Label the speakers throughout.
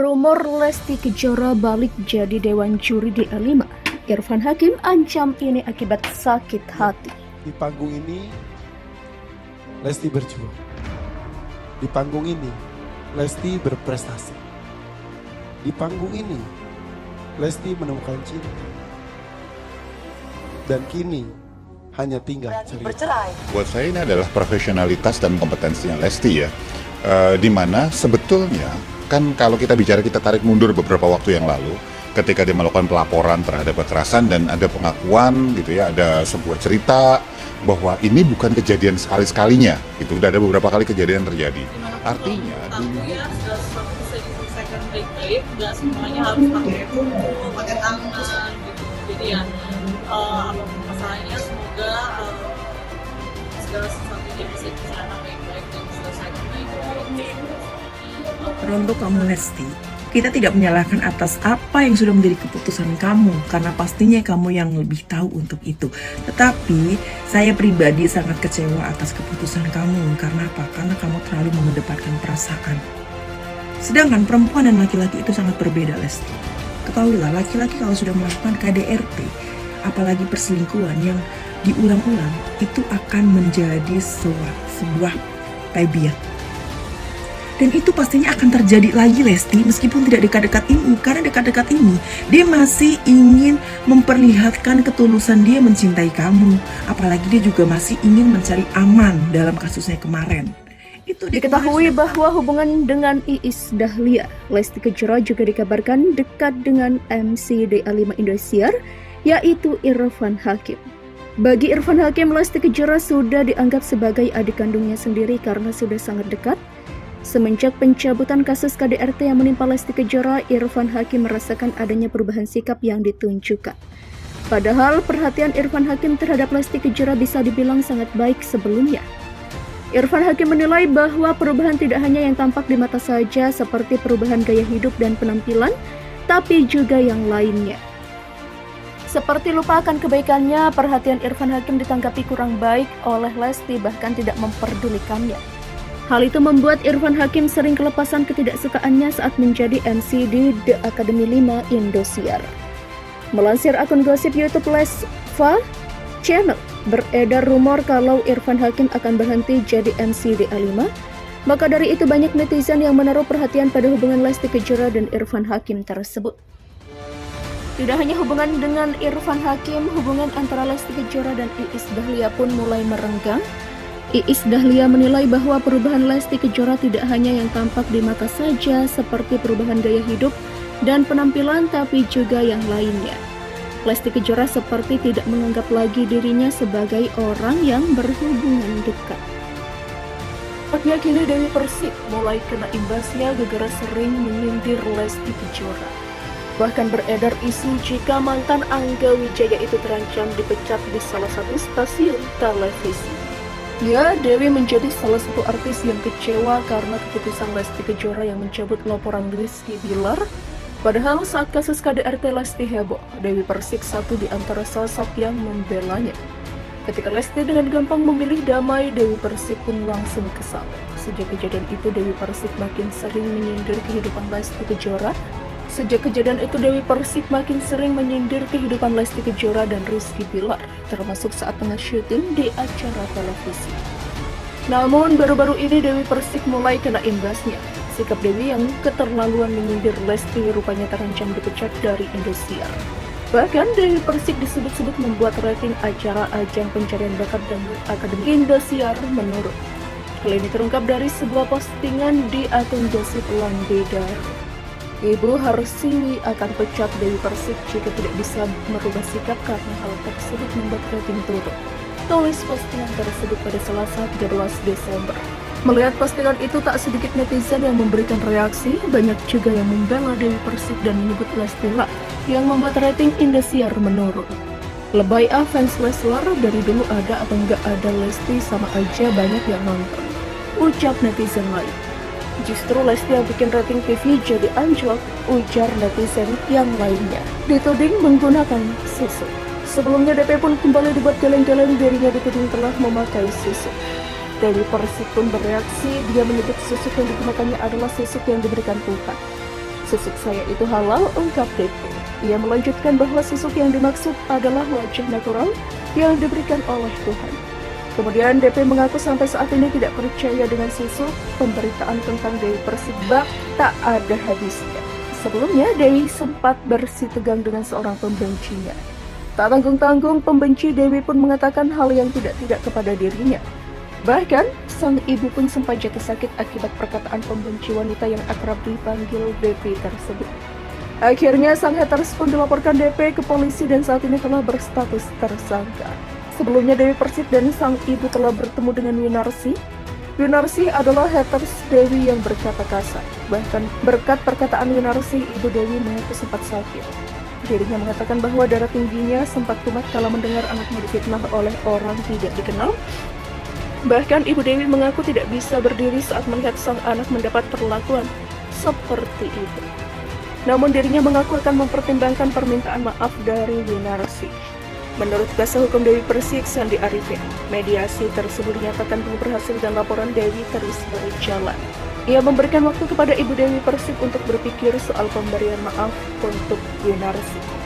Speaker 1: Rumor Lesti Kejora balik jadi dewan juri di A5. Irfan Hakim ancam ini akibat sakit hati.
Speaker 2: Di panggung ini Lesti berjuang. Di panggung ini Lesti berprestasi. Di panggung ini Lesti menemukan cinta. Dan kini hanya tinggal cerita.
Speaker 3: Buat saya ini adalah profesionalitas dan kompetensinya Lesti ya. Di mana sebetulnya kan kalau kita bicara, kita tarik mundur beberapa waktu yang lalu ketika dia melakukan pelaporan terhadap kekerasan dan ada pengakuan gitu ya, ada sebuah cerita bahwa ini bukan kejadian sekali-sekalinya gitu, udah ada beberapa kali kejadian terjadi. Artinya
Speaker 4: ya segala sesuatu bisa diselesaikan baik-baik, nggak semuanya harus pakai pukul, pakai tangan gitu. Jadi ya apapun masalahnya, semoga segala sesuatunya bisa diselesaikan baik-baik dan diselesaikan baik-baik.
Speaker 5: Untuk kamu Lesti, kita tidak menyalahkan atas apa yang sudah menjadi keputusan kamu, karena pastinya kamu yang lebih tahu untuk itu. Tetapi saya pribadi sangat kecewa atas keputusan kamu. Karena apa? Karena kamu terlalu mengedepankan perasaan. Sedangkan perempuan dan laki-laki itu sangat berbeda, Lesti. Ketahuilah, laki-laki kalau sudah melakukan KDRT, apalagi perselingkuhan yang diulang-ulang, itu akan menjadi sebuah tabiat. Dan itu pastinya akan terjadi lagi, Lesti, meskipun tidak dekat-dekat ini. Karena dekat-dekat ini dia masih ingin memperlihatkan ketulusan dia mencintai kamu. Apalagi dia juga masih ingin mencari aman dalam kasusnya kemarin. Itu
Speaker 1: Diketahui bahwa hubungan dengan Iis Dahlia, Lesti Kejora juga dikabarkan dekat dengan MC di A5 Indosiar, yaitu Irfan Hakim. Bagi Irfan Hakim, Lesti Kejora sudah dianggap sebagai adik kandungnya sendiri karena sudah sangat dekat. Semenjak pencabutan kasus KDRT yang menimpa Lesti Kejora, Irfan Hakim merasakan adanya perubahan sikap yang ditunjukkan. Padahal perhatian Irfan Hakim terhadap Lesti Kejora bisa dibilang sangat baik sebelumnya. Irfan Hakim menilai bahwa perubahan tidak hanya yang tampak di mata saja seperti perubahan gaya hidup dan penampilan, tapi juga yang lainnya. Seperti lupakan kebaikannya, perhatian Irfan Hakim ditanggapi kurang baik oleh Lesti, bahkan tidak memperdulikannya. Hal itu membuat Irfan Hakim sering kelepasan ketidaksukaannya saat menjadi MC di The Academy 5 Indosiar. Melansir akun gosip YouTube Lesva Channel, beredar rumor kalau Irfan Hakim akan berhenti jadi MC di A5. Maka dari itu banyak netizen yang menaruh perhatian pada hubungan Lesti Kejora dan Irfan Hakim tersebut. Tidak hanya hubungan dengan Irfan Hakim, hubungan antara Lesti Kejora dan Iis Dahlia pun mulai merenggang. Iis Dahlia menilai bahwa perubahan Lesti Kejora tidak hanya yang tampak di mata saja seperti perubahan gaya hidup dan penampilan, tapi juga yang lainnya. Lesti Kejora seperti tidak menganggap lagi dirinya sebagai orang yang berhubungan dekat. Nampaknya kini Dewi Persik mulai kena imbasnya gara-gara sering menyindir Lesti Kejora. Bahkan beredar isu jika mantan Angga Wijaya itu terancam dipecat di salah satu stasiun televisi. Ya, Dewi menjadi salah satu artis yang kecewa karena keputusan Lesti Kejora yang mencabut laporan Rizky Bilar. Padahal saat kasus KDRT Lesti heboh, Dewi Persik satu di antara sosok yang membelanya. Ketika Lesti dengan gampang memilih damai, Dewi Persik pun langsung kesal. Sejak kejadian itu, Dewi Persik makin sering menyindir kehidupan Lesti Kejora. Sejak kejadian itu, Dewi Persik makin sering menyindir kehidupan Lesti Kejora dan Rizky Bilar, termasuk saat tengah syuting di acara televisi. Namun, baru-baru ini Dewi Persik mulai kena imbasnya. Sikap Dewi yang keterlaluan menyindir Lesti rupanya terancam dipecat dari Indosiar. Bahkan, Dewi Persik disebut-sebut membuat rating acara ajang pencarian bakat dangdut Akademi Indosiar menurun. Hal ini terungkap dari sebuah postingan di akun gosip Lambeda. Ibu Harsini akan pecat Dewi Persik jika tidak bisa merubah sikap karena hal tersebut membuat rating turun. Tulis postingan tersebut pada Selasa 13 Desember. Melihat postingan itu, tak sedikit netizen yang memberikan reaksi, banyak juga yang membela Dewi Persik dan menyebut Lesti lah yang membuat rating Indosiar menurun. Lebay fans Leslar, dari dulu ada atau enggak ada Lesti sama aja banyak yang nonton, ucap netizen lain. Justru Lesti yang bikin rating TV jadi anjlok, ujar netizen yang lainnya. Dituding menggunakan susu. Sebelumnya DP pun kembali dibuat geleng-geleng, dirinya dituding telah memakai susu. Dewi Persik pun bereaksi, dia menyebut susuk yang digunakannya adalah susuk yang diberikan Tuhan. Susuk saya itu halal, ungkap DP. Ia melanjutkan bahwa susuk yang dimaksud adalah wajah natural yang diberikan oleh Tuhan. Kemudian DP mengaku sampai saat ini tidak percaya dengan susuk. Pemberitaan tentang Dewi Persik bak tak ada habisnya. Sebelumnya, Dewi sempat bersitegang dengan seorang pembencinya. Tak tanggung-tanggung, pembenci Dewi pun mengatakan hal yang tidak-tidak kepada dirinya. Bahkan, sang ibu pun sempat jatuh sakit akibat perkataan pembenci wanita yang akrab dipanggil DP tersebut. Akhirnya, sang haters pun dilaporkan DP ke polisi dan saat ini telah berstatus tersangka. Sebelumnya, Dewi Persik dan sang ibu telah bertemu dengan Winarsi. Winarsi adalah haters Dewi yang berkata kasar. Bahkan berkat perkataan Winarsi, ibu Dewi mengaku sempat sakit. Dirinya mengatakan bahwa darah tingginya sempat kumat kala mendengar anaknya difitnah oleh orang tidak dikenal. Bahkan ibu Dewi mengaku tidak bisa berdiri saat melihat sang anak mendapat perlakuan seperti itu. Namun dirinya mengaku akan mempertimbangkan permintaan maaf dari Winarsi. Menurut kuasa hukum Dewi Persik, Sandi Arifin, mediasi tersebut dinyatakan belum berhasil dan laporan Dewi terus berjalan. Ia memberikan waktu kepada ibu Dewi Persik untuk berpikir soal pemberian maaf untuk Winarsi.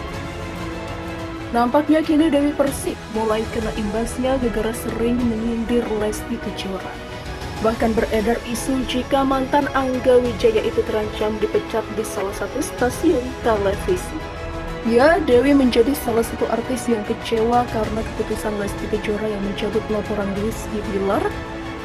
Speaker 1: Nampaknya kini Dewi Persik mulai kena imbasnya gara-gara sering menyindir Lesti Kejora. Bahkan beredar isu jika mantan Angga Wijaya itu terancam dipecat di salah satu stasiun televisi. Ya, Dewi menjadi salah satu artis yang kecewa karena keputusan Lesti Kejora yang mencabut laporan Rizky Bilar.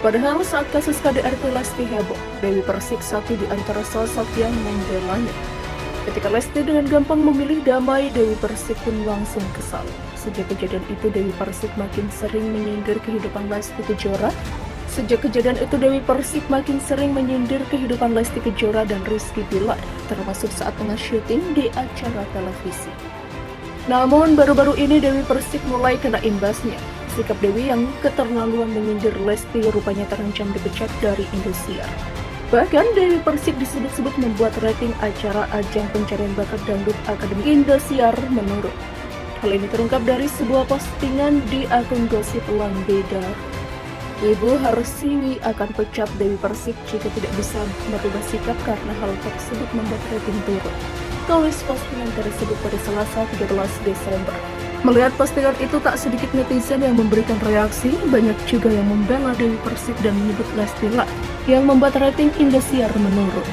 Speaker 1: Padahal saat kasus KDRT Lesti heboh, Dewi Persik satu di antara sosok yang membelanya. Ketika Lesti dengan gampang memilih damai, Dewi Persik pun langsung kesal. Sejak kejadian itu, Dewi Persik makin sering menyindir kehidupan Lesti Kejora. kehidupan Lesti Kejora dan Rizky Bilar, termasuk saat tengah syuting di acara televisi. Namun baru-baru ini Dewi Persik mulai kena imbasnya. Sikap Dewi yang keterlaluan menyindir Lesti rupanya terancam dipecat dari Indosiar. Bahkan Dewi Persik disebut-sebut membuat rating acara ajang pencarian bakat dangdut Akademi Indosiar menurun. Hal ini terungkap dari sebuah postingan di akun gosip Lambeda. Ibu Harsiwi akan pecat Dewi Persik jika tidak bisa merubah sikap karena hal tersebut membuat rating turun. Tulis postingan tersebut pada Selasa 13 Desember. Melihat postingan itu, tak sedikit netizen yang memberikan reaksi, banyak juga yang membela Dewi Persik dan menyebut Lesti lah yang membuat rating Indosiar menurun.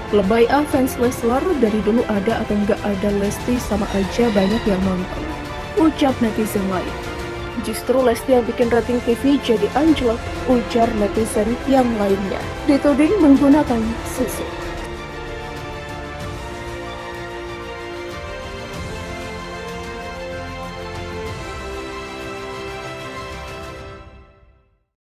Speaker 1: Lebay fans Leslar, dari dulu ada atau nggak ada Lesti sama aja banyak yang nonton, ucap netizen lain. Justru Lesti yang bikin rating TV jadi anjlok, ujar netizen yang lainnya. Dituding menggunakan susuk.